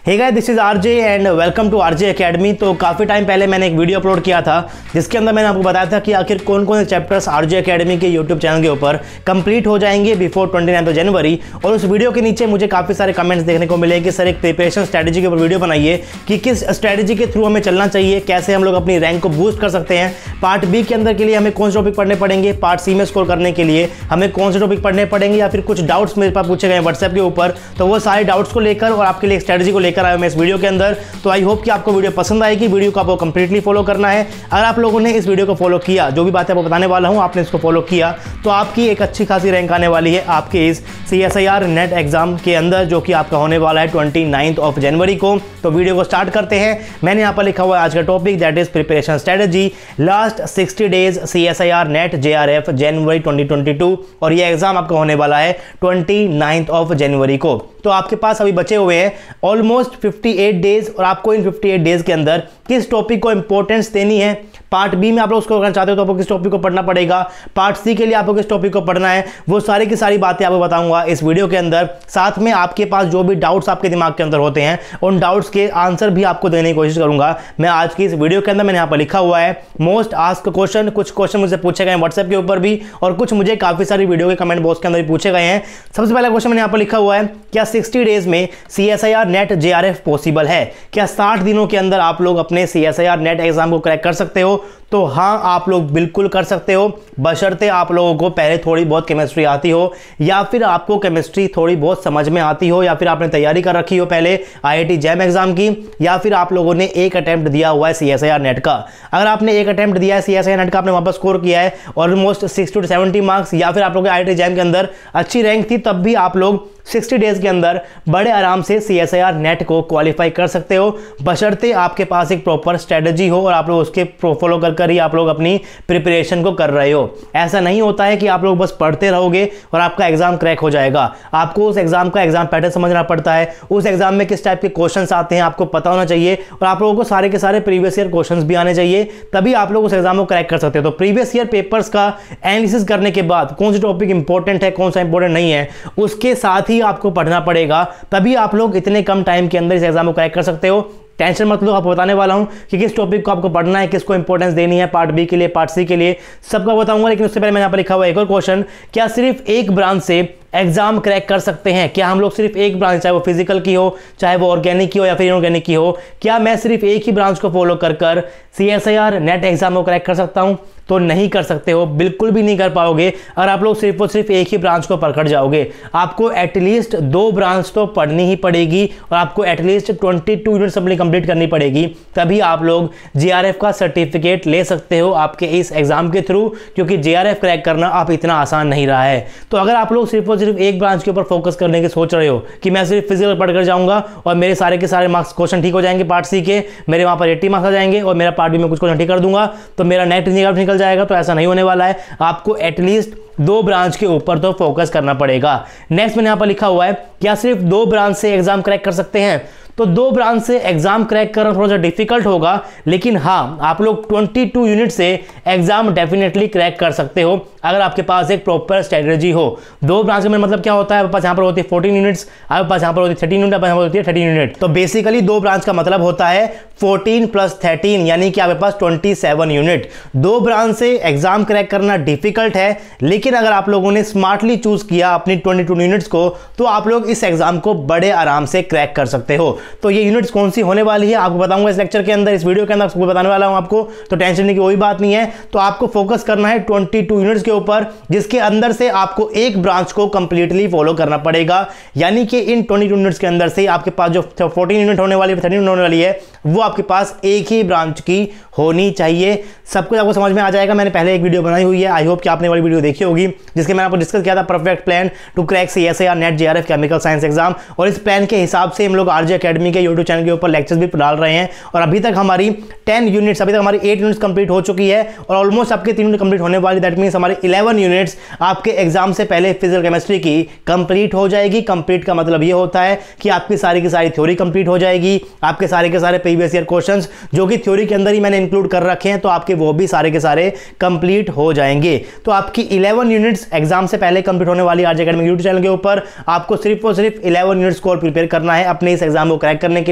Hey guys, this is RJ and welcome to RJ academy. तो काफ़ी time पहले मैंने एक वीडियो अपलोड किया था जिसके अंदर मैंने आपको बताया था कि आखिर कौन कौन से चैप्टर्स आरजे एकेडमी के यूट्यूब चैनल के ऊपर कंप्लीट हो जाएंगे बिफोर 29 जनवरी। और उस वीडियो के नीचे मुझे काफ़ी सारे कमेंट्स देखने को मिले कि सर एक प्रिपरेशन स्ट्रैटेजी के ऊपर वीडियो बनाइए कि किस स्ट्रैटेजी के थ्रू हमें चलना चाहिए, कैसे हम लोग अपनी रैंक को बूस्ट कर सकते हैं। पार्ट बी के अंदर के लिए हमें कौन से टॉपिक पढ़ने पड़ेंगे, पार्ट सी में स्कोर करने के लिए हमें कौन से टॉपिक पढ़ने पड़ेंगे, या फिर कुछ डाउट्स मेरे पास पूछे गए व्हाट्सएप के ऊपर। तो वो सारे डाउट्स को लेकर और आपके लिए एक स्ट्रैटेजी को लेकर आया मैं इस वीडियो के अंदर। तो आई होप कि आपको वीडियो पसंद आएगी। वीडियो को आपको कंप्लीटली फॉलो करना है। अगर आप लोगों ने इस वीडियो को फॉलो किया, जो भी बातें आपको बताने वाला हूं आपने इसको फॉलो किया, तो आपकी एक अच्छी खासी रैंक आने वाली है आपके इस CSIR नेट एग्जाम के अंदर, जो कि आपका होने वाला है 29 जनवरी को। तो वीडियो को स्टार्ट करते हैं। मैंने यहाँ पर लिखा हुआ है आज का topic, that is preparation strategy last 60 days CSIR NET JRF जनवरी 2022। और ये एग्जाम आपका होने वाला है 29 जनवरी को। तो आपके पास अभी बचे हुए हैं ऑलमोस्ट 58 डेज, और आपको इन 58 डेज के अंदर किस टॉपिक को इंपॉर्टेंस देनी है। पार्ट बी में आप लोग उसको करना चाहते हो तो आपको किस टॉपिक को पढ़ना पड़ेगा, पार्ट सी के लिए आपको किस टॉपिक को पढ़ना है, वो सारी की सारी बातें आपको बताऊंगा इस वीडियो के अंदर। साथ में आपके पास जो भी डाउट्स आपके दिमाग के अंदर होते हैं उन डाउट्स के आंसर भी आपको देने की कोशिश करूंगा मैं आज की इस वीडियो के अंदर। मैंने यहाँ पर लिखा हुआ है मोस्ट आस्क क्वेश्चन। कुछ क्वेश्चन मुझसे पूछे गए हैं व्हाट्सएप के ऊपर भी, और कुछ मुझे काफी सारी वीडियो के कमेंट बॉक्स के अंदर भी पूछे गए हैं। सबसे पहला क्वेश्चन मैंने यहाँ पर लिखा हुआ है, क्या 60 डेज में CSIR नेट JRF पॉसिबल है? क्या 60 दिनों के अंदर आप लोग अपने CSIR नेट एग्जाम को क्रैक कर सकते हो? तो हाँ, आप लोग बिल्कुल कर सकते हो, बशर्ते आप लोगों को पहले थोड़ी बहुत केमिस्ट्री आती हो, या फिर आपको केमिस्ट्री थोड़ी बहुत समझ में आती हो, या फिर आपने तैयारी कर रखी हो पहले IIT जैम एग्जाम की, या फिर आप लोगों ने एक अटेम्प्ट दिया हुआ है CSIR नेट का। अगर आपने एक अटेम्प्ट दिया है CSIR नेट का, आपने वहां पर स्कोर किया है ऑलमोस्ट 60 to 70 मार्क्स, या फिर आप लोगों के IIT जैम के अंदर अच्छी रैंक थी, तब भी आप लोग 60 डेज के अंदर बड़े आराम से CSIR नेट को क्वालिफाई कर सकते हो, बशर्ते आपके पास एक प्रॉपर स्ट्रेटजी हो और आप लोग उसके फॉलो कर ही आप लोग अपनी प्रिपरेशन को कर रहे हो। ऐसा नहीं होता है कि आप लोग बस पढ़ते रहोगे और आपका एग्जाम क्रैक हो जाएगा। आपको उस एग्जाम का एग्जाम पैटर्न समझना पड़ता है, उस एग्जाम में किस टाइप के क्वेश्चंस आते हैं आपको पता होना चाहिए, और आप लोगों को सारे के सारे प्रीवियस ईयर क्वेश्चंस भी आने चाहिए, तभी आप लोग उस एग्जाम को क्रैक कर सकते हो। तो प्रीवियस ईयर पेपर्स का एनालिसिस करने के बाद कौन सा टॉपिक इंपॉर्टेंट है, कौन सा इंपॉर्टेंट नहीं है, उसके साथ ही आपको पढ़ना पड़ेगा, तभी आप लोग इतने कम टाइम के अंदर इस एग्जाम को क्रैक कर सकते हो। टेंशन मत लो, आपको बताने वाला हूं कि किस टॉपिक को आपको पढ़ना है, किसको इंपॉर्टेंस देनी है, पार्ट बी के लिए, पार्ट सी के लिए, सबका बताऊंगा। लेकिन उससे पहले मैंने यहाँ पर लिखा हुआ एक और क्वेश्चन, क्या सिर्फ एक ब्रांच से एग्जाम क्रैक कर सकते हैं? क्या हम लोग सिर्फ एक ब्रांच, चाहे वो फिजिकल की हो, चाहे वो ऑर्गेनिक की हो, या फिर इनऑर्गेनिक की हो, क्या मैं सिर्फ एक ही ब्रांच को फॉलो कर CSIR नेट एग्जाम को क्रैक कर सकता हूं? तो नहीं कर सकते हो, बिल्कुल भी नहीं कर पाओगे अगर आप लोग सिर्फ और सिर्फ एक ही ब्रांच को पकड़ जाओगे। आपको एटलीस्ट 2 ब्रांच तो पढ़नी ही पड़ेगी, और आपको एटलीस्ट 22 यूनिट अपनी कंप्लीट करनी पड़ेगी, तभी आप लोग JRF का सर्टिफिकेट ले सकते हो आपके इस एग्जाम के थ्रू, क्योंकि JRF क्रैक करना आप इतना आसान नहीं रहा है। तो अगर आप लोग सिर्फ और सिर्फ एक ब्रांच के ऊपर फोकस करने की सोच रहे हो कि मैं सिर्फ फिजिकल पढ़कर जाऊंगा और मेरे सारे के सारे मार्क्स क्वेश्चन ठीक हो जाएंगे, पार्ट सी के मेरे वहां पर 80 मार्क्स आ जाएंगे और मेरा पार्ट बी में कुछ क्वेश्चन ठीक कर दूंगा तो मेरा नेट निकल जाएगा, तो ऐसा नहीं होने वाला है। आपको एटलीस्ट 2 ब्रांच के ऊपर तो फोकस करना पड़ेगा। नेक्स्ट मैंने यहां पर लिखा हुआ है, क्या सिर्फ 2 ब्रांच से एग्जाम क्रैक कर सकते हैं? तो 2 ब्रांच से एग्जाम क्रैक करना थोड़ा सा डिफिकल्ट होगा, लेकिन हाँ, आप लोग 22 यूनिट से एग्जाम डेफिनेटली क्रैक कर सकते हो अगर आपके पास एक प्रॉपर स्ट्रेटजी हो। 2 ब्रांच में मतलब क्या होता है, आपके पास यहाँ पर होती है 14 यूनिट्स, आपके पास यहाँ पर होती है 13 यूनिट, आपके पास होती है 13 यूनिट। तो बेसिकली 2 ब्रांच का मतलब होता है 14 + 13, यानी कि आपके पास 27 यूनिट। 2 ब्रांच से एग्जाम क्रैक करना डिफिकल्ट है, लेकिन अगर आप लोगों ने स्मार्टली चूज किया अपनी 22 यूनिट्स को, तो आप लोग इस एग्जाम को बड़े आराम से क्रैक कर सकते हो। तो ये यूनिट्स कौन सी होने वाली है आपको बताऊंगा इस लेक्चर के अंदर, इस वीडियो के अंदर आपको बताने वाला हूं आपको, तो टेंशन की कोई बात नहीं है। तो आपको फोकस करना है 22 यूनिट्स के ऊपर, जिसके अंदर से आपको एक ब्रांच को कंप्लीटली फॉलो करना पड़ेगा, यानी कि इन 22 यूनिट्स के अंदर से आपके पास जो 14 यूनिट होने वाली है, 13 यूनिट होने वाली है, वो आपके पास एक ही ब्रांच की होनी चाहिए। सब कुछ आपको समझ में आ जाएगा। मैंने पहले एक वीडियो बनाई हुई है, आई होप कि आपने वाली वीडियो देखी होगी, जिसके मैंने आपको डिस्कस किया था perfect plan to crack CSIR NET JRF chemical science exam. और इस प्लान के हिसाब से हम लोग आरजे एकेडमी के यूट्यूब चैनल के ऊपर लेक्चर्स भी डाल रहे हैं, और अभी तक हमारी 10 यूनिट्स, अभी तक हमारी 8 यूनिट्स कंप्लीट हो चुकी है, और ऑलमोस्ट आपके 3 यूनिट कंप्लीट होने वाली। दैट मीन्स हमारी 11 यूनिट्स आपके एग्जाम से पहले फिजिकल केमिस्ट्री की कंप्लीट हो जाएगी। कंप्लीट का मतलब ये होता है कि आपकी सारी की सारी थ्योरी कंप्लीट हो जाएगी, आपके सारे के सारे प्रीवियस ईयर क्वेश्चंस जो कि थ्योरी के अंदर ही मैंने इंक्लूड कर रखे हैं, तो आपके वो भी सारे के सारे कंप्लीट हो जाएंगे। तो आपकी 11 यूनिट्स एग्जाम से पहले कंप्लीट होने वाली आरजे एकेडमी यूट्यूब चैनल के ऊपर। आपको सिर्फ और सिर्फ 11 यूनिट्स को प्रिपेयर करना है अपने इस एग्जाम को क्रैक करने के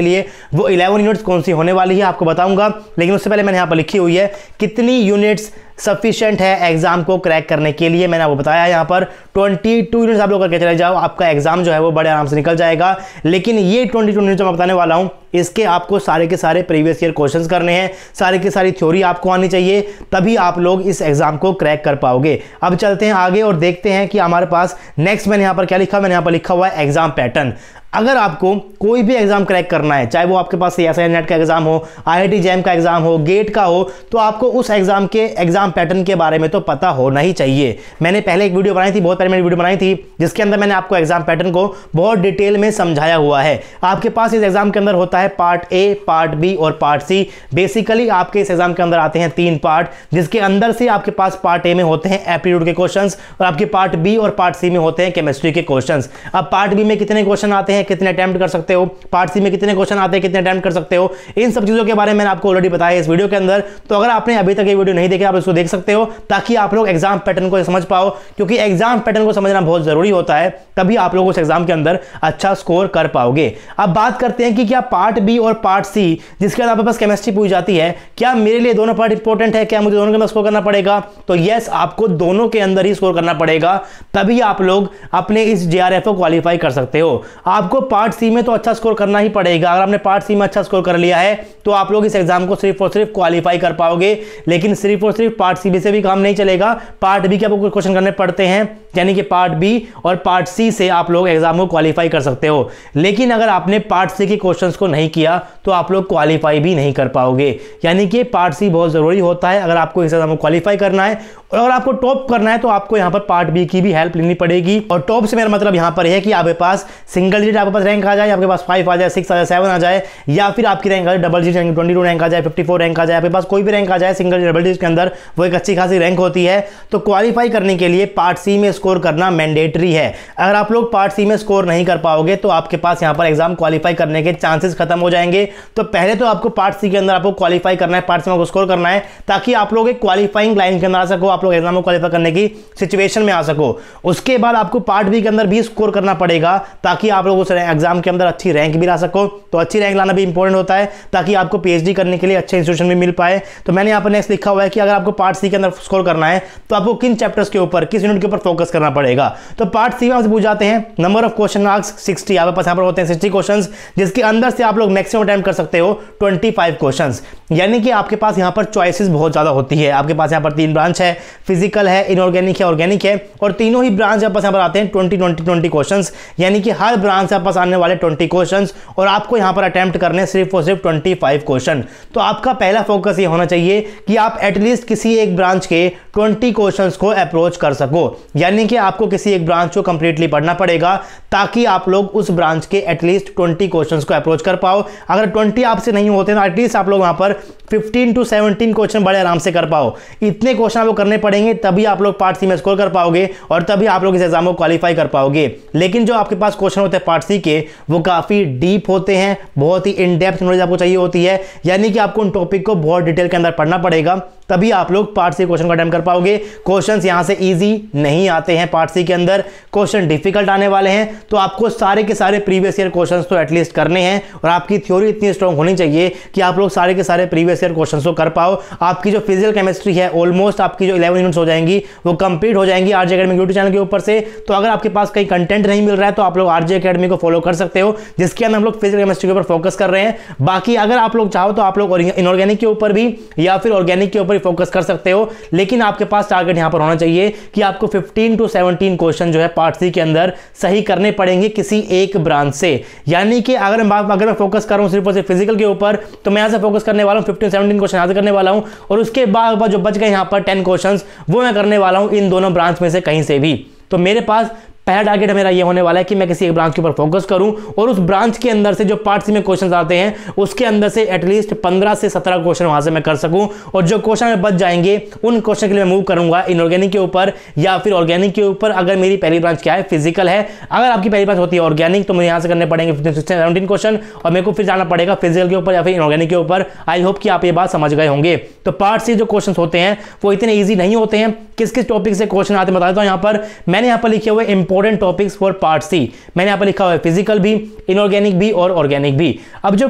लिए। वो 11 यूनिट्स कौन सी होने वाली है आपको बताऊंगा, लेकिन उससे पहले मैंने यहाँ पर लिखी हुई है कितनी यूनिट्स सफिशिएंट है एग्जाम को क्रैक करने के लिए। मैंने आपको बताया यहाँ पर 22 यूनिट्स आप लोग करके चले जाओ, आपका एग्जाम जो है वो बड़े आराम से निकल जाएगा। लेकिन ये 22 यूनिट्स जो मैं बताने वाला हूँ इसके आपको सारे के सारे प्रीवियस ईयर क्वेश्चंस करने हैं, सारी की सारी थ्योरी आपको आनी चाहिए, तभी आप लोग इस एग्जाम को क्रैक कर पाओगे। अब चलते हैं आगे और देखते हैं कि हमारे पास नेक्स्ट मैंने यहाँ पर क्या लिखा। मैंने यहाँ पर लिखा हुआ है एग्जाम पैटर्न। अगर आपको कोई भी एग्जाम क्रैक करना है, चाहे वो आपके पास CSIR नेट का एग्जाम हो, IIT JAM का एग्जाम हो, गेट का हो, तो आपको उस एग्जाम के एग्जाम पैटर्न के बारे में तो पता होना ही चाहिए। मैंने पहले एक वीडियो बनाई थी, बहुत पहले मैंने वीडियो बनाई थी जिसके अंदर मैंने आपको एग्जाम पैटर्न को बहुत डिटेल में समझाया हुआ है। आपके पास इस एग्जाम के अंदर होता है पार्ट ए, पार्ट बी और पार्ट सी। बेसिकली आपके इस एग्जाम के अंदर आते हैं 3 पार्ट, जिसके अंदर से आपके पास पार्ट ए में होते हैं एप्टीट्यूड के क्वेश्चंस और आपके पार्ट बी और पार्ट सी में होते हैं केमिस्ट्री के क्वेश्चंस। अब पार्ट बी में कितने क्वेश्चन आते हैं, कितने अटेम्प्ट कर सकते हो, पार्ट सी में कितने क्वेश्चन आते हैं, कितने अटेम्प्ट कर सकते हो, इन सब चीजों के बारे में मैंने आपको ऑलरेडी बताया इस वीडियो के अंदर। तो अगर आपने अभी तक ये वीडियो नहीं देखा आप इसको देख सकते हो, ताकि आप लोग एग्जाम पैटर्न को समझ पाओ, क्योंकि एग्जाम पैटर्न को समझना बहुत जरूरी होता है, तभी आप लोग उस एग्जाम के अंदर अच्छा स्कोर कर पाओगे। अब बात करते हैं कि क्या पार्ट बी और पार्ट सी, जिसके बाद आपके पास केमिस्ट्री पूछी जाती है, क्या मेरे लिए दोनों पार्ट इंपॉर्टेंट है, क्या मुझे दोनों के अंदर स्कोर करना पड़ेगा? तो यस, आपको दोनों के अंदर ही स्कोर करना पड़ेगा, तभी आप लोग अपने इस JRF को क्वालिफाई कर सकते हो। आपको पार्ट सी में तो अच्छा स्कोर करना ही पड़ेगा। अगर आपने पार्ट सी में अच्छा स्कोर कर लिया है तो आप लोग इस एग्जाम को सिर्फ और सिर्फ क्वालिफाई कर पाओगे। लेकिन सिर्फ और सिर्फ पार्ट सी बी से भी काम नहीं चलेगा, पार्ट बी के आपको कुछ क्वेश्चन करने पड़ते हैं, यानी कि पार्ट बी और पार्ट सी से आप लोग एग्जाम को क्वालिफाई कर सकते हो। लेकिन अगर आपने पार्ट सी के क्वेश्चंस को नहीं किया तो आप लोग क्वालिफाई भी नहीं कर पाओगे। यानी कि पार्ट सी बहुत जरूरी होता है अगर आपको इस एग्जाम को क्वालिफाई करना है, और अगर आपको टॉप करना है तो आपको यहां पर पार्ट बी की भी हेल्प लेनी पड़ेगी। और टॉप से मेरा मतलब यहां पर है कि आपके पास सिंगल डिजिट आपके पास रैंक आ जाए, आपके पास 5 आ जाए, 6 आ जाए, 7 आ जाए, या फिर आपकी रैंक आ जाए डबल डिजिट, 22 रैंक आ जाए, 54 रैंक आ जाए, आपके पास कोई भी रैंक आ जाए सिंगल डबल डिजिट के अंदर, वो एक अच्छी खासी रैंक होती है। तो क्वालिफाई करने के लिए पार्ट सी में स्कोर करना मैंडेटरी है। अगर आप लोग पार्ट सी में स्कोर नहीं कर पाओगे तो आपके पास यहां पर एग्जाम क्वालिफाई करने के चांसेस खत्म हो जाएंगे। तो पहले तो आपको पार्ट सी के अंदर आपको क्वालिफाई करना है, पार्ट सी में स्कोर करना है, ताकि आप लोग एक क्वालिफाइंग लाइन के अंदर आ सको, आप लोग एग्जाम को क्वालिफाई करने की सिचुएशन में आ सको। उसके बाद आपको पार्ट बी के अंदर भी स्कोर करना पड़ेगा, ताकि आप लोग उस एग्जाम के अंदर अच्छी रैंक भी ला सको। तो अच्छी रैंक लाना भी इंपॉर्टेंट होता है, ताकि आपको PhD करने के लिए अच्छे इंस्टीट्यूशन भी मिल पाए। तो मैंने यहाँ पर नेक्स्ट लिखा हुआ है कि अगर आपको पार्ट सी के अंदर स्कोर करना है तो आपको किन चैप्टर्स के ऊपर, किस यूनिट के ऊपर फोकस करना पड़ेगा। तो पार्ट सी में आपसे पूछ जाते हैं नंबर ऑफ क्वेश्चन मार्क्स 60, आपके पास यहाँ पर होते हैं 60 क्वेश्चंस, जिसके अंदर से आप लोग मैक्सिमम अटेम्प्ट कर सकते हो 25 क्वेश्चंस। यानी कि आपके पास यहाँ पर चॉइसेस बहुत ज्यादा होती है। आपके पास यहाँ पर 3 ब्रांच है, फिजिकल है, इनऑर्गेनिक है, ऑर्गेनिक है, और तीनों ही ब्रांच आपके पास यहाँ पर आते हैं 20 क्वेश्चंस। यानी कि हर ब्रांच से आपके पास आने वाले 20 क्वेश्चंस, और आपको यहाँ पर अटेम्प्ट करने सिर्फ और सिर्फ 25 क्वेश्चन। तो आपका पहला फोकस ये होना चाहिए कि आप एटलीस्ट किसी एक ब्रांच के 20 क्वेश्चंस को अप्रोच कर सको। यानी कि आपको किसी एक ब्रांच को कंप्लीटली पढ़ना पड़ेगा, ताकि आप लोग उस ब्रांच के एटलीस्ट 20 क्वेश्चंस को अप्रोच कर पाओ। अगर 20 आपसे नहीं होते तो एटलीस्ट आप लोग वहां पर 15 to 17 क्वेश्चन बड़े आराम से कर पाओ। इतने क्वेश्चन आपको करने पड़ेंगे, तभी आप लोग पार्ट सी में स्कोर कर पाओगे, और तभी आप लोग इस एग्जाम को क्वालिफाई कर पाओगे। लेकिन जो आपके पास क्वेश्चन होते हैं पार्ट सी के, वो काफी डीप होते हैं, बहुत ही इन डेप्थ नॉलेज आपको चाहिए होती है। यानी कि आपको उन टॉपिक को बहुत डिटेल के अंदर पढ़ना पड़ेगा, तभी आप लोग पार्ट सी क्वेश्चन का अटेम्प्ट कर पाओगे। क्वेश्चंस यहां से इजी नहीं आते हैं, पार्ट सी के अंदर क्वेश्चन डिफिकल्ट आने वाले हैं। तो आपको सारे के सारे प्रीवियस ईयर क्वेश्चंस तो एटलीस्ट करने हैं, और आपकी थ्योरी इतनी स्ट्रांग होनी चाहिए कि आप लोग सारे के सारे प्रीवियस ईयर क्वेश्चंस को कर पाओ। आपकी जो फिजिकल केमिस्ट्री है ऑलमोस्ट आपकी जो 11 यूनिट्स हो जाएंगी वो कंप्लीट हो जाएंगी RJ Academy यूट्यूब चैनल के ऊपर से। तो अगर आपके पास कहीं कंटेंट नहीं मिल रहा है तो आप लोग RJ Academy को फॉलो कर सकते हो, जिसके अंदर हम लोग फिजिकल केमिस्ट्री के ऊपर फोकस कर रहे हैं। बाकी अगर आप लोग चाहो तो आप लोग इनऑर्गेनिक के ऊपर भी या फिर ऑर्गेनिक के ऊपर भी फोकस कर सकते हो। लेकिन आपके पास टारगेट यहां पर होना चाहिए कि आपको 15 to 17 क्वेश्चन जो है पार्ट सी के अंदर सही करने पड़ेंगे किसी एक ब्रांच से। यानी कि अगर मैं फोकस कर रहा हूं सिर्फ और सिर्फ फिजिकल के ऊपर, तो मैं यहां से फोकस करने वाला हूं 15-17 क्वेश्चन यहां से करने वाला हूं, और उसके बाद जो बच गए यहां पर 10 क्वेश्चंस वो मैं करने वाला हूं इन दोनों ब्रांच में से कहीं से भी। तो मेरे पास पहला टारगेट मेरा ये होने वाला है कि मैं किसी एक ब्रांच के ऊपर फोकस करूं, और उस ब्रांच के अंदर से जो पार्ट सी में क्वेश्चंस आते हैं उसके अंदर से एटलीस्ट 15 से 17 क्वेश्चन वहां से मैं कर सकूं, और जो क्वेश्चन में बच जाएंगे उन क्वेश्चन के लिए मैं मूव करूंगा इनऑर्गेनिक के ऊपर या फिर ऑर्गेनिक के ऊपर। अगर मेरी पहली ब्रांच क्या है, फिजिकल है, अगर आपकी पहली ब्रांच होती है ऑर्गेनिक, तो मुझे यहां से करने पड़ेंगे 15-17 क्वेश्चन, और मेरे को फिर जाना पड़ेगा फिजिकल के ऊपर या फिर इनऑर्गेनिक के ऊपर। आई होप कि आप ये बात समझ गए होंगे। तो पार्ट सी जो क्वेश्चन होते हैं वो इतने ईजी नहीं होते हैं। किस किस टॉपिक से क्वेश्चन आते हैं बता देता हूं। यहां पर मैंने यहां पर लिखे हुए important important topics for part C. मैंने यहाँ पर लिखा हुआ है फिजिकल भी, इनऑर्गेनिक भी और ऑर्गेनिक भी। अब जो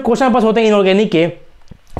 क्वेश्चन पास होते हैं इनऑर्गेनिक के,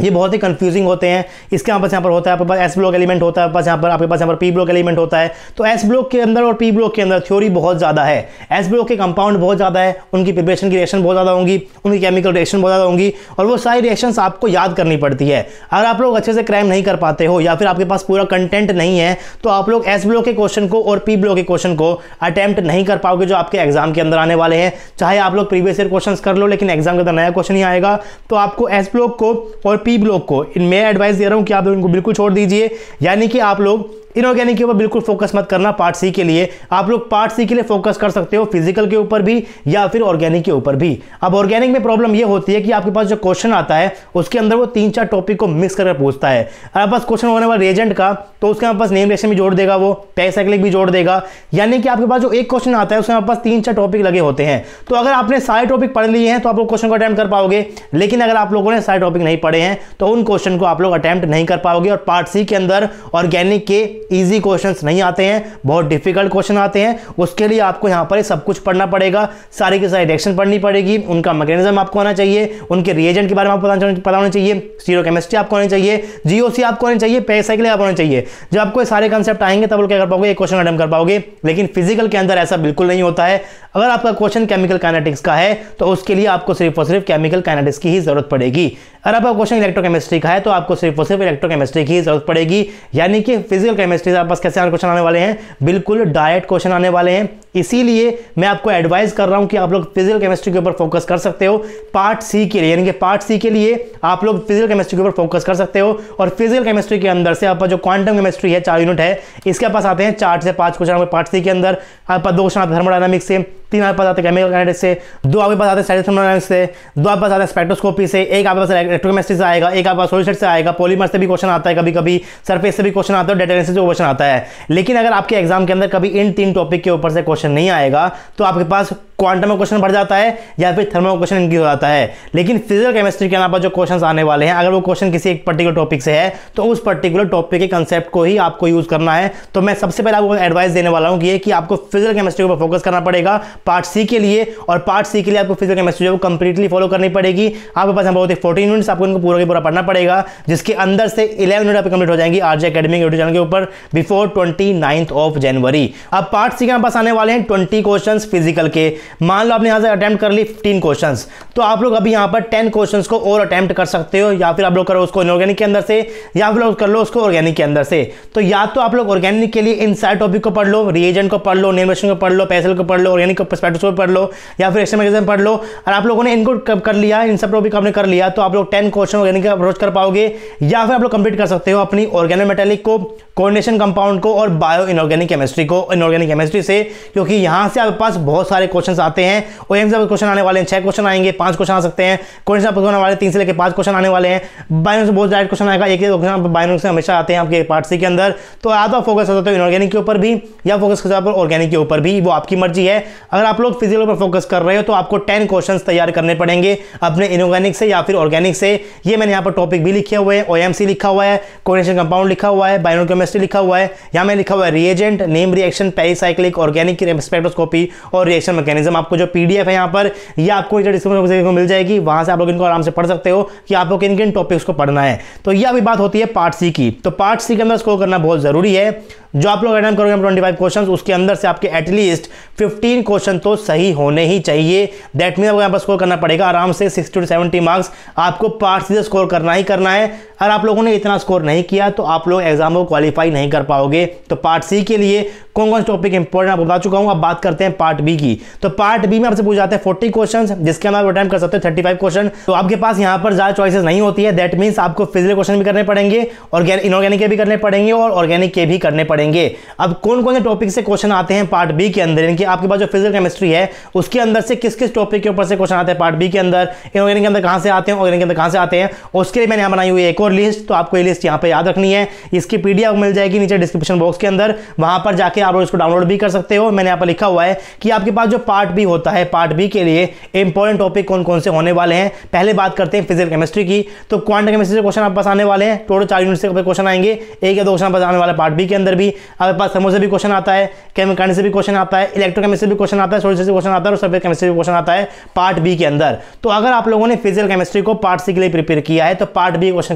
ये बहुत ही कंफ्यूजिंग होते हैं। इसके यहाँ पर होता है आपके पास एस ब्लॉक एलिमेंट होता है, आपके पास यहाँ पर पी ब्लॉक एलिमेंट होता है। तो एस ब्लॉक के अंदर और पी ब्लॉक के अंदर थ्योरी बहुत ज़्यादा है। एस ब्लॉक के कंपाउंड बहुत ज़्यादा है, उनकी प्रिपरेशन की रिएक्शन बहुत ज़्यादा होंगी, उनकी केमिकल रिएक्शन बहुत ज़्यादा होंगी, और वो सारी रिएक्शंस आपको याद करनी पड़ती है। अगर आप लोग अच्छे से क्रैम नहीं कर पाते हो या फिर आपके पास पूरा कंटेंट नहीं है, तो आप लोग एस ब्लॉक के क्वेश्चन को और पी ब्लॉक के क्वेश्चन को अटेम्प्ट नहीं कर पाओगे जो आपके एग्जाम के अंदर आने वाले हैं। चाहे आप लोग प्रीवियस ईयर क्वेश्चन कर लो, लेकिन एग्जाम के अंदर नया क्वेश्चन ही आएगा। तो आपको एस ब्लॉक को और पी ब्लॉक को मैं एडवाइस दे रहा हूं कि आप इनको बिल्कुल छोड़ दीजिए, यानी कि आप लोग इनऑर्गेनिक के ऊपर बिल्कुल फोकस मत करना। पार्ट सी के लिए आप लोग पार्ट सी के लिए फोकस कर सकते हो, फिजिकल के ऊपर भी या फिर ऑर्गेनिक के ऊपर भी। अब ऑर्गेनिक में प्रॉब्लम ये होती है कि आपके पास जो क्वेश्चन आता है उसके अंदर वो 3-4 टॉपिक को मिक्स करके पूछता है। अगर पास क्वेश्चन होने वाला रिएजेंट का, तो उसके पास नेम रिएक्शन भी जोड़ देगा, वो पेरिसाइक्लिक भी जोड़ देगा, यानी कि आपके पास जो एक क्वेश्चन आता है उसके पास 3-4 टॉपिक लगे होते हैं। तो अगर आपने सारे टॉपिक पढ़ लिए हैं तो आप लोग क्वेश्चन को अटेम्प्ट कर पाओगे, लेकिन अगर आप लोगों ने सारे टॉपिक नहीं पढ़े हैं तो उन क्वेश्चन को आप लोग अटेम्प्ट नहीं कर पाओगे। और पार्ट सी के अंदर ऑर्गेनिक के ईजी क्वेश्चन नहीं आते हैं, बहुत डिफिकल्ट क्वेश्चन आते हैं। उसके लिए आपको यहां पर सब कुछ पढ़ना पड़ेगा, सारी की सारी रिएक्शन पढ़नी पड़ेगी, उनका मैकेनिज्म आपको आना चाहिए, उनके रिएजेंट के बारे में आपको पता होना चाहिए, स्टीरियोकेमिस्ट्री आपको आनी चाहिए, जीओसी आपको आनी चाहिए, पेरिसाइक्लिक आपको आना चाहिए। जब आपको सारे कंसेप्ट आएंगे तब क्या कर पाओगे, एक क्वेश्चन अटेम्प्ट कर पाओगे। लेकिन फिजिकल के अंदर ऐसा बिल्कुल नहीं होता है। अगर आपका क्वेश्चन केमिकल काइनेटिक्स का है तो उसके लिए आपको सिर्फ और सिर्फ केमिकल काइनेटिक्स की ही जरूरत पड़ेगी। अगर आपका क्वेश्चन इलेक्ट्रोकेमिस्ट्री का है तो आपको सिर्फ और सिर्फ इलेक्ट्रोकेमिस्ट्री की ही जरूरत पड़ेगी, यानी कि फिजिकल केमिस्ट्री से आपके पास कैसे क्वेश्चन आने वाले हैं, बिल्कुल डायरेक्ट क्वेश्चन आने वाले हैं। इसीलिए मैं आपको एडवाइस कर रहा हूं कि आप लोग फिजिकल केमिस्ट्री के ऊपर फोकस कर सकते हो पार्ट सी के लिए, यानी कि पार्ट सी के लिए आप लोग फिजिकल केमिस्ट्री के ऊपर फोकस कर सकते हो। और फिजिकल केमिस्ट्री के अंदर से आपका जो क्वांटम केमिस्ट्री है 4 यूनिट है, इसके पास आते हैं 4 से 5 क्वेश्चन पार्ट सी के अंदर। आपका 2 क्वेश्चन आते हैं थर्मोडायनामिक्स से, 3 आपके पास आते हैं केमिकल काइनेटिक्स से, 2 आपके पास आते हैं स्टैटिक थर्मोडायनामिक्स से, 2 आपके पास आते हैं स्पेक्ट्रोस्कोपी से, एक आपके पास इलेक्ट्रोकेमिस्ट्री से आएगा, एक आपके पास सॉलिड से आएगा, पॉलीमर से भी क्वेश्चन आता है, कभी कभी सरफेस से भी क्वेश्चन आता है, डेटा एनालिसिस से क्वेश्चन आता है। लेकिन अगर आपके एग्जाम के अंदर कभी इन 3 टॉपिक के ऊपर से क्वेश्चन नहीं आएगा तो आपके पास क्वांटम में क्वेश्चन बढ़ जाता है या फिर थर्मो क्वेश्चन इनकी हो जाता है। लेकिन फिजिकल केमिस्ट्री के अलावा जो क्वेश्चंस आने वाले हैं, अगर वो क्वेश्चन किसी एक पर्टिकुलर टॉपिक से है तो उस पर्टिकुलर टॉपिक के कंसेप्ट को ही आपको यूज करना है। तो मैं सबसे पहले आपको एडवाइस देने वाला हूं कि आपको फिजिकल केमिस्ट्री के ऊपर फोकस करना पड़ेगा पार्ट सी के लिए। और पार्ट सी के लिए आपको फिजिकल केमिस्ट्री जो कंप्लीटली फॉलो करनी पड़ेगी। आपके पास बहुत 14 यूनिट्स आपको इनको पूरा के पूरा पढ़ना पड़ेगा, जिसके अंदर से 11 यूनिट आपकी कंप्लीट हो जाएंगी आरजे एकेडमी के यूट्यूब चैनल के ऊपर बिफोर 29 जनवरी। अब पार्ट सी के पास आने वाले हैं 20 क्वेश्चंस फिजिकल के। मान लो आपने यहां से अटेम्प्ट कर ली 15 क्वेश्चंस, तो आप लोग अभी यहां पर 10 क्वेश्चंस को और अटेम्प्ट कर सकते हो, या फिर आप लोग करो उसको इनऑर्गेनिक के अंदर से, या फिर कर लो उसको ऑर्गेनिक के अंदर से। तो या तो आप लोग ऑर्गेनिक के लिए इन सारे टॉपिक को पढ़ लो, रिएजेंट को पढ़ लो, नेम रिएक्शन को पढ़ लो, पेरिसाइक्लिक को पढ़ लो, ऑर्गेनिक को स्पेक्ट्रोस्कोपी पढ़ लो, या फिर एक्सटर्नल मैकेनिज्म पढ़ लो। और आप लोगों ने इनको कर लिया, इन सब टॉपिक आपने कर लिया, तो आप लोग 10 क्वेश्चन ऑर्गेनिक का अप्रोच कर पाओगे। या फिर आप लोग कंप्लीट कर सकते हो अपनी ऑर्गेनोमेटेलिक को, कोऑर्डिनेशन कंपाउंड को और बायो इनऑर्गेनिक केमिस्ट्री को इनऑर्गेनिक केमिस्ट्री से, क्योंकि यहां से आपके पास बहुत सारे क्वेश्चंस आते हैं। ओएम से क्वेश्चन आने वाले हैं, 6 क्वेश्चन आएंगे, 5 क्वेश्चन आ सकते हैं। कोऑर्डिनेशन से आने वाले 3 से लेकर 5 क्वेश्चन आने वाले हैं। बायो से बहुत डायरेक्ट क्वेश्चन आएगा, एक क्वेश्चन बायो से हमेशा आते हैं आपके पार्ट सी के अंदर। तो या तो आप फोकस कर सकते हो इनऑर्गेनिक के ऊपर भी, या फोकस कर सकते हो ऑर्गेनिक के ऊपर भी, वो आपकी मर्जी है। अगर आप लोग फिजिकल पर फोकस कर रहे हो तो आपको 10 क्वेश्चन तैयार करने पड़ेंगे अपने इनऑर्गेनिक से या फिर ऑर्गेनिक से। ये मैंने यहाँ पर टॉपिक भी लिखे हुए हैं, ओएमसी लिखा हुआ है, कोऑर्डिनेशन कंपाउंड लिखा हुआ है, बायोकेमिस्ट्री लिखा हुआ है, यहाँ में लिखा हुआ है reagent, name reaction, pericyclic, organic की स्पेक्ट्रोस्कोपी और रिएक्शन मैकेनिज्म। आपको जो पीडीएफ है यहाँ पर, ये आपको डिस्क्रिप्शन में मिल जाएगी, वहां से आप लोग इनको आराम से पढ़ सकते हो कि आपको किन किन टॉपिक्स को पढ़ना है। तो ये अभी बात होती है पार्ट सी की। तो पार्ट सी के अंदर स्कोर करना बहुत जरूरी है। जो आप लोग अटेम्प्ट करोगे 25 क्वेश्चंस, उसके अंदर से आपके एटलीस्ट 15 क्वेश्चन तो सही होने ही चाहिए। दैट मीन आपको यहाँ पर स्कोर करना पड़ेगा आराम से 60 to 70 मार्क्स आपको पार्ट सी से स्कोर करना ही करना है। अगर आप लोगों ने इतना स्कोर नहीं किया तो आप लोग एग्जाम को क्वालिफाई नहीं कर पाओगे। तो पार्ट सी के लिए कौन कौन से टॉपिक इंपॉर्टेंट आपको बता चुका हूं। अब बात करते हैं पार्ट बी की। तो पार्ट बी में आपसे पूछ जाते हैं 40 क्वेश्चन, जिसके अंदर आप अटेम्प्ट कर सकते हो 35 क्वेश्चन। तो आपके पास यहाँ पर ज्यादा चॉइसेस नहीं होती है। दैट मीन्स आपको फिजिकल क्वेश्चन भी करने पड़ेंगे, और इनऑर्गेनिक के भी करने पड़ेंगे और ऑर्गेनिक के भी करने पड़ेंगे। अब कौन कौन से टॉपिक से क्वेश्चन आते हैं पार्ट बी के अंदर, इनके आपके पास जो फिजिकल केमिस्ट्री है उसके अंदर से किस किस टॉपिक के ऊपर से क्वेश्चन आते हैं पार्ट बी के अंदर, इनऑर्गेनिक के अंदर कहां से आते हैं, ऑर्गेनिक के अंदर कहां से आते हैं, उसके लिए मैंने यहाँ बनाई हुई है एक और लिस्ट। तो आपको ये लिस्ट यहाँ पे याद रखनी है। इसकी पीडीएफ मिल जाएगी नीचे डिस्क्रिप्शन बॉक्स के अंदर, वहां पर जाके आप लोग इसको डाउनलोड भी कर सकते हो। मैंने यहाँ पर लिखा हुआ है कि आपके पास जो पार्ट बी होता है, पार्ट बी के लिए इंपॉर्टेंट टॉपिक कौन कौन से होने वाले हैं। पहले बात करते हैं फिजिकल केमिस्ट्री की। तो क्वांटम केमिस्ट्री से क्वेश्चन आप पास आने वाले हैं, टोटल 4 यूनिट से क्वेश्चन आएंगे, 1 या 2 क्वेश्चन पास आने वाले पार्ट बी के अंदर भी। आपके पास थर्मो से भी क्वेश्चन आता है, केमिकल से भी क्वेश्चन आता है, इलेक्ट्रोकेमिस्ट्री भी क्वेश्चन आता है, सॉलिड से क्वेश्चन आता है और सरफेस केमिस्ट्री भी क्वेश्चन आता है पार्ट बी के अंदर। तो अगर आप लोगों ने फिजिकल केमिस्ट्री को पार्ट सी के लिए प्रिपेयर किया है तो पार्ट बी क्वेश्चन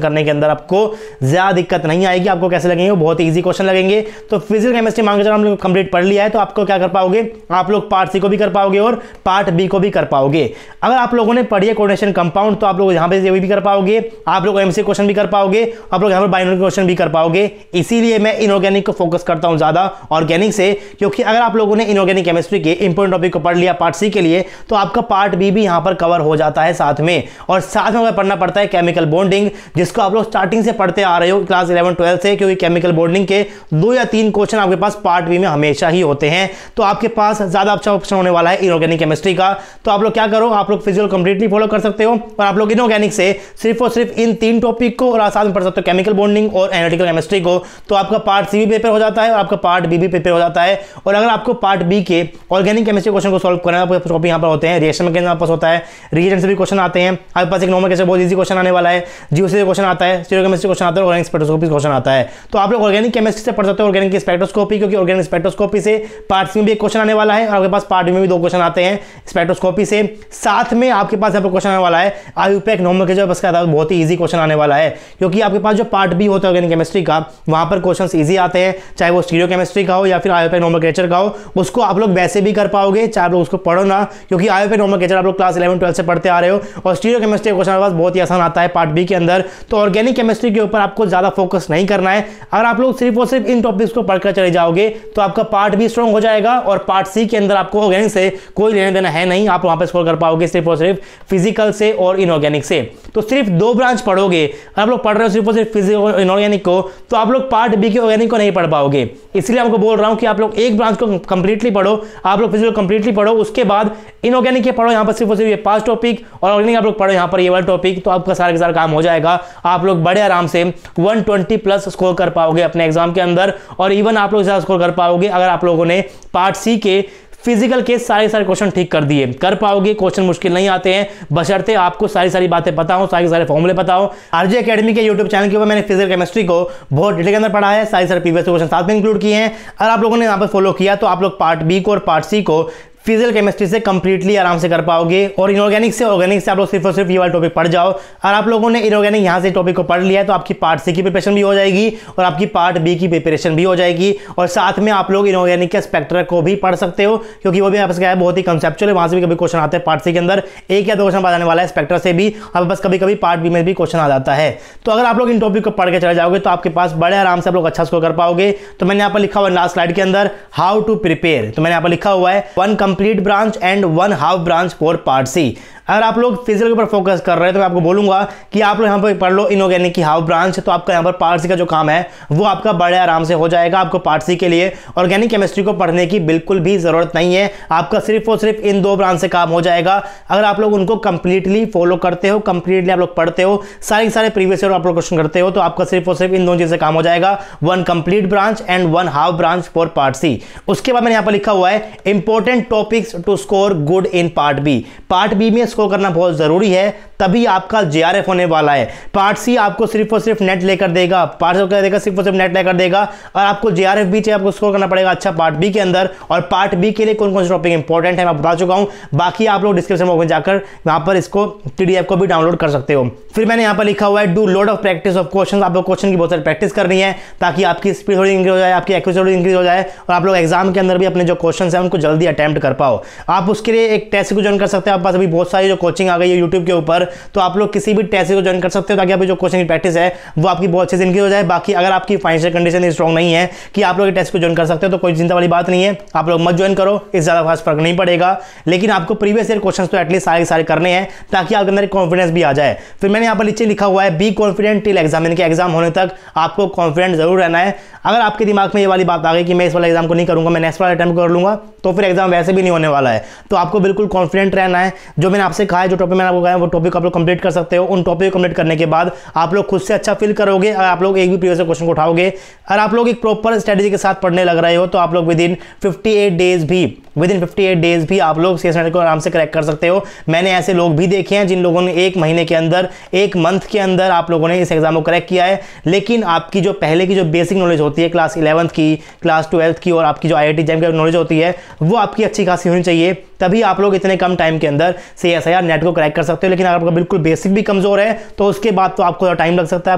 करने के अंदर आपको ज्यादा दिक्कत नहीं आएगी। आपको कैसे लगेंगे? बहुत ईजी क्वेश्चन लगेंगे। तो फिजिकल केमिस्ट्री मान के चलो हम लोग कंप्लीट पढ़ लिया है तो आपको क्या कर पाओगे, आप लोग पार्ट सी को भी कर पाओगे और पार्ट बी को भी कर पाओगे। अगर आप लोगों ने पढ़ी है कोऑर्डिनेशन कंपाउंड तो आप लोग यहाँ पे ये भी कर पाओगे, आप लोग एमसी क्वेश्चन भी कर पाओगे, आप लोग यहाँ पर बाइनरी क्वेश्चन भी कर पाओगे। इसीलिए मैं इनऑर्गेनिक को फोकस करता हूँ ज्यादा ऑर्गेनिक से, क्योंकि अगर आप लोगों ने इनऑर्गेनिक केमिस्ट्री के इंपॉर्टेंट टॉपिक को पढ़ लिया पार्ट सी के लिए तो आपका पार्ट बी भी यहाँ पर कवर हो जाता है साथ में। और साथ में पढ़ना पड़ता है केमिकल बॉन्डिंग, जिसको आप लोग स्टार्टिंग से पढ़ते आ रहे हो क्लास 11-12 से, क्योंकि केमिकल बॉन्डिंग के 2 या 3 क्वेश्चन आपके पास पार्ट बी में हमेशा ही होते हैं। तो आपके पास ज्यादा अच्छा ऑप्शन होने वाला है इनऑर्गेनिक केमिस्ट्री का। तो आप लोग क्या करो, आप लोग फिजिकल कंप्लीटली फॉलो कर सकते हो और आप लोग इनऑर्गेनिक से सिर्फ और सिर्फ इन 3 टॉपिक को और साथ में पढ़ सकते हो केमिकल बॉन्डिंग और एनालिटिकल केमिस्ट्री को। तो आपका पार्ट सी भी पेपर हो जाता है और आपका पार्ट बी भी पेपर हो जाता है। और अगर आपको पार्ट बी के ऑर्गेनिक केमिस्ट्री क्वेश्चन को सॉल्व करना है, टॉपिक यहाँ पर होते हैं, रिएक्शन मैकेनिज्म आपके पास होता है, रिएजेंट से भी क्वेश्चन आते हैं, आपके पास एक नॉर्मल केमिस्ट्री बहुत इजी क्वेश्चन आने वाला है, जीओ से क्वेश्चन आता है, स्टीरियोकेमिस्ट्री क्वेश्चन आता है, ऑर्गेनिक स्पेक्ट्रोस्कोपी क्वेश्चन आता है। तो आप लोग ऑर्गेनिक केमिस्ट्री से पढ़ सकते हो ऑर्गेनिक स्पेक्ट्रोस्कोपी, क्योंकि ऑर्गेनिक स्पेक्ट्रोस्कोपी से पार्ट सी में भी एक क्वेश्चन आने वाला है और आपके पास पार्ट बी में भी 2 क्वेश्चन आते हैं स्पेक्ट्रोस्कोपी से। साथ में आपके पास यहाँ पर क्वेश्चन आने वाला है आईयूपैक नॉर्मल के जो बहुत ही ईजी क्वेश्चन आने वाला है, क्योंकि आपके पास जो पार्ट बी होता है ऑर्गेनिक केमिस्ट्री का वहां पर क्वेश्चन ईजी आते हैं, चाहे वो स्टीरियोकेमिस्ट्री का हो या फिर आईयूपैक नोमेनक्लेचर का हो। उसको आप लोग वैसे भी कर पाओगे, चाहे आप लोग उसको पढ़ो ना, क्योंकि आईयूपैक नोमेनक्लेचर आप लोग क्लास 11-12 से पढ़ते आ रहे हो और स्टीरियोकेमिस्ट्री क्वेश्चन आपके पास बहुत ही आसान आता है पार्ट बी के अंदर। तो ऑर्गेनिक केमिस्ट्री के ऊपर आपको ज्यादा फोकस नहीं करना है। अगर आप लोग सिर्फ और सिर्फ इन टॉपिक्स को पढ़कर चले जाओगे तो आपका पार्ट भी स्ट्रॉन्ग हो जाएगा और पार्ट सी के अंदर आपको ऑर्गेनिक से कोई लेना देना है नहीं, आप वहां पर स्कोर कर पाओगे सिर्फ और सिर्फ फिजिकल से और इनऑर्गेनिक से। तो सिर्फ 2 ब्रांच पढ़ोगे, आप लोग पढ़ रहे हो सिर्फ और सिर्फ फिजिकल और इनऑर्गेनिक को, तो आप लोग पार्ट बी के ऑर्गेनिक को नहीं पढ़ पाओगे। इसलिए आपको बोल रहा हूं कि आप लोग एक ब्रांच को कंप्लीटली पढ़ो, आप लोग फिजिकल कंप्लीटली पढ़ो, उसके बाद इनऑर्गेनिक के पढ़ो यहाँ पर सिर्फ और सिर्फ ये 5 टॉपिक और ऑर्गेनिक आप लोग पढ़ो यहाँ पर ये वाला टॉपिक। तो आपका सारा के सारा काम हो जाएगा, आप लोग बड़े आराम से 120+ स्कोर कर पाओगे अपने एग्जाम के अंदर और इवन आप लोग ज्यादा स्कोर कर पाओगे अगर आप लोगों ने पार्ट सी के फिजिकल के सारे क्वेश्चन ठीक कर दिए। कर पाओगे, क्वेश्चन मुश्किल नहीं आते हैं, बशर्ते आपको सारी बातें पता हो, सारे फॉर्मूले पता हो। आरजे एकेडमी के यूट्यूब चैनल के ऊपर मैंने फिजिकल केमिस्ट्री को बहुत डिटेल के अंदर पढ़ा है, सारे प्रीवियस क्वेश्चन साथ में इंक्लूड किए हैं। अगर आप लोगों ने यहाँ पर फॉलो किया तो आप लोग पार्ट बी को और पार्ट सी को फिजिकल केमिस्ट्री से कंप्लीटली आराम से कर पाओगे और इनऑर्गेनिक से आप लोग सिर्फ और सिर्फ ये वाला टॉपिक पढ़ जाओ। और आप लोगों ने इनऑर्गेनिक यहाँ से टॉपिक को पढ़ लिया है तो आपकी पार्ट सी की प्रिपरेशन भी हो जाएगी और आपकी पार्ट बी की प्रिपरेशन भी हो जाएगी। और साथ में आप लोग इनऑर्गेनिक के स्पेक्ट्रा को भी पढ़ सकते हो, क्योंकि वो भी आपस क्या है बहुत ही कंसेप्चुअल है, वहां से भी कभी क्वेश्चन आते हैं पार्ट सी के अंदर, 1 या 2 क्वेश्चन आने वाला है स्पेक्ट्रा से भी, आपके पास कभी पार्ट बी में भी क्वेश्चन आ जाता है। तो अगर आप लोग इन टॉपिक को पढ़ के चले जाओगे तो आपके पास बड़े आराम से आप लोग अच्छा स्कोर कर पाओगे। तो मैंने यहाँ पर लिखा हुआ लास्ट स्लाइड के अंदर हाउ टू प्रिपेयर, तो मैंने यहाँ पर लिखा हुआ है 1 complete branch and 1 half branch for part C. अगर आप लोग फिजिकल के ऊपर फोकस कर रहे हैं तो मैं आपको बोलूंगा कि आप लोग यहाँ पर पढ़ लो इनऑर्गेनिक की हाफ ब्रांच, तो आपका यहाँ पर पार्ट सी का जो काम है वो आपका बड़े आराम से हो जाएगा। आपको पार्ट सी के लिए ऑर्गेनिक केमिस्ट्री को पढ़ने की बिल्कुल भी जरूरत नहीं है, आपका सिर्फ और सिर्फ इन 2 ब्रांच से काम हो जाएगा। अगर आप लोग उनको कंप्लीटली फॉलो करते हो, कंप्लीटली आप लोग पढ़ते हो, सारे प्रीवियस ईयर आप लोग क्वेश्चन करते हो, तो आपका सिर्फ और सिर्फ इन 2 चीज से काम हो जाएगा, 1 complete branch and 1 half branch for part C. उसके बाद मैंने यहाँ पर लिखा हुआ है important topics to score good in part B. Part B में स्कोर करना बहुत जरूरी है, तभी आपका जेआरएफ होने वाला है। पार्ट सी आपको सिर्फ और सिर्फ नेट लेकर देगा, पार्ट सी देगा सिर्फ और सिर्फ नेट लेकर देगा, और आपको जेआरएफ भी चाहिए, आपको स्कोर करना पड़ेगा अच्छा पार्ट बी के अंदर। और पार्ट बी के लिए कौन कौन से टॉपिक इंपॉर्टेंट है मैं बता चुका हूं, बाकी आप लोग डिस्क्रिप्शन बॉक्स में जाकर वहां पर इसको पीडीएफ को भी डाउनलोड कर सकते हो। फिर मैंने यहाँ पर लिखा हुआ है do load of practice of question, आप लोग क्वेश्चन की बहुत सारी प्रैक्टिस करनी है ताकि आपकी स्पीड थोड़ी इंक्रीज हो जाए, आपकी एक्यूरेसी थोड़ी इंक्रीज हो जाए और आप लोग एग्जाम के अंदर भी अपने जो क्वेश्चन है उनको जल्दी अटेम्प्ट कर पाओ। आप उसके लिए एक टेस्ट को ज्वाइन कर सकते हैं, आप पास अभी बहुत सारी जो कोचिंग आ गई है यूट्यूब के ऊपर, तो आप लोग किसी भी टेस्ट को ज्वाइन कर सकते हो ताकि आपकी जो क्वेश्चन की प्रैक्टिस है वो आपकी बहुत अच्छे से इंक्रीज हो जाए। बाकी अगर आपकी फाइनेंशियल कंडीशन स्ट्रॉन्ग नहीं है कि आप लोग टेस्ट को ज्वाइन कर सकते हो तो कोई चिंता वाली बात नहीं है, आप लोग मत ज्वाइन करो, इस ज्यादा खास फर्क नहीं पड़ेगा। लेकिन आपको प्रीवियस ईयर क्वेश्चन तो एटलीस्ट सारे करने हैं ताकि आपके अंदर कॉन्फिडेंस भी आ जाए। फिर मैंने यहाँ पर नीचे लिखा हुआ है बी कॉन्फिडेंट टिल एग्जाम, यानी कि एग्जाम होने तक आपको कॉन्फिडेंट जरूर रहना है। अगर आपके दिमाग में ये वाली बात आ गई कि मैं इस वाले एग्जाम को नहीं करूंगा, मैं नेक्स्ट वाला अटेम्प्ट कर लूंगा, तो फिर एग्जाम वैसे भी नहीं होने वाला है। तो आपको बिल्कुल कॉन्फिडेंट रहना है। जो मैंने आपसे कहा है, जो टॉपिक मैंने आपको कहा है, वो टॉपिक आप लोग कंप्लीट कर सकते हो। उन टॉपिक को कंप्लीट करने के बाद आप लोग खुद से अच्छा फील करोगे। अगर आप लोग एक भी प्रीवियस क्वेश्चन को उठाओगे, अगर आप लोग एक प्रॉपर स्ट्रेटेजी के साथ पढ़ने लग रहे हो, तो आप लोग विद इन 58 डेज भी आप लोग CS को आराम से क्रैक कर सकते हो। मैंने ऐसे लोग भी देखे हैं जिन लोगों ने एक महीने के अंदर, एक मंथ के अंदर आप लोगों ने इस एग्जाम को क्रैक किया है। लेकिन आपकी जो पहले की जो बेसिक नॉलेज होती है, क्लास 11th की, क्लास 12th की, और आपकी जो IIT JAM की नॉलेज होती है, वो आपकी अच्छी खासी होनी चाहिए। तभी आप लोग इतने कम टाइम के अंदर CSIR नेट को क्रैक कर सकते हो। लेकिन अगर आपका बिल्कुल बेसिक भी कमजोर है, तो उसके बाद तो आपको टाइम लग सकता है,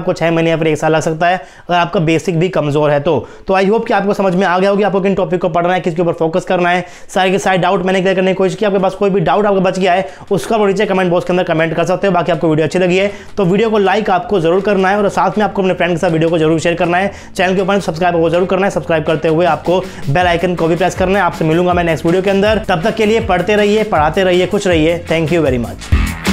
आपको 6 महीने या फिर 1 साल लग सकता है, अगर आपका बेसिक भी कमजोर है तो आई होप कि आपको समझ में आ गया होगा आपको किन टॉपिक को पढ़ना है, किसके ऊपर फोकस करना है। सारे के सारे डाउट मैंने क्लियर करने की कोशिश की। आपके पास कोई भी डाउट आपको बच गया है, उसका वो नीचे कमेंट बॉक्स के अंदर कमेंट कर सकते हो। बाकी आपको वीडियो अच्छी लगी है तो वीडियो को लाइक आपको जरूर करना है, और साथ में आपको अपने फ्रेंड के साथ वीडियो को जरूर शेयर करना है। चैनल के ऊपर सब्सक्राइब आपको जरूर करना है। सब्सक्राइब करते हुए आपको बेल आइकन को भी प्रेस करना है। आपसे मिलूंगा मैं नेक्स्ट वीडियो के अंदर। तब तक के लिए पढ़ते रहिए, पढ़ाते रहिए, खुश रहिए। Thank you very much.